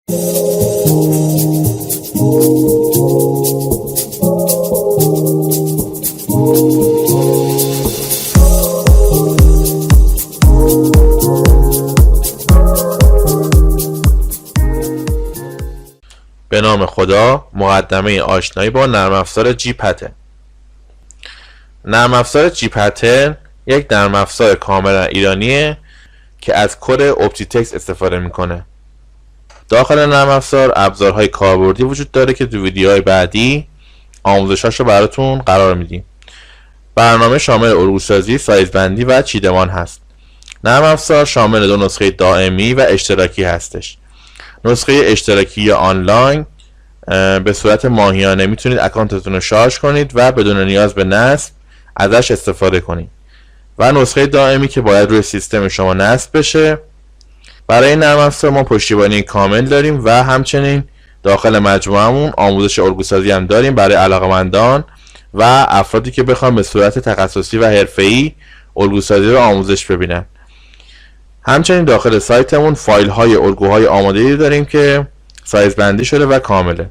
به نام خدا، مقدمه آشنایی با نرم افزار جی پترن. نرم افزار جی پترن یک نرم افزار کاملا ایرانیه که از کد اپتیتکس استفاده میکنه. داخل نرم افزار ابزارهای کاربردی وجود داره که تو ویدیوهای بعدی آموزشاش رو براتون قرار میدیم. برنامه شامل الگوسازی، سایزبندی و چیدمان هست. نرم افزار شامل دو نسخه دائمی و اشتراکی هستش. نسخه اشتراکی یا آنلاین به صورت ماهیانه میتونید اکانتتون رو شارژ کنید و بدون نیاز به نصب ازش استفاده کنید، و نسخه دائمی که باید روی سیستم شما نصب بشه. برای این نرم افزار ما پشتیبانی کامل داریم و همچنین داخل مجموعمون آموزش الگوسازی هم داریم برای علاقه‌مندان و افرادی که بخوان به صورت تخصصی و حرفه‌ای الگوسازی رو آموزش ببینن. همچنین داخل سایتمون فایل های الگوهای آماده‌ای داریم که سایز بندی شده و کامله.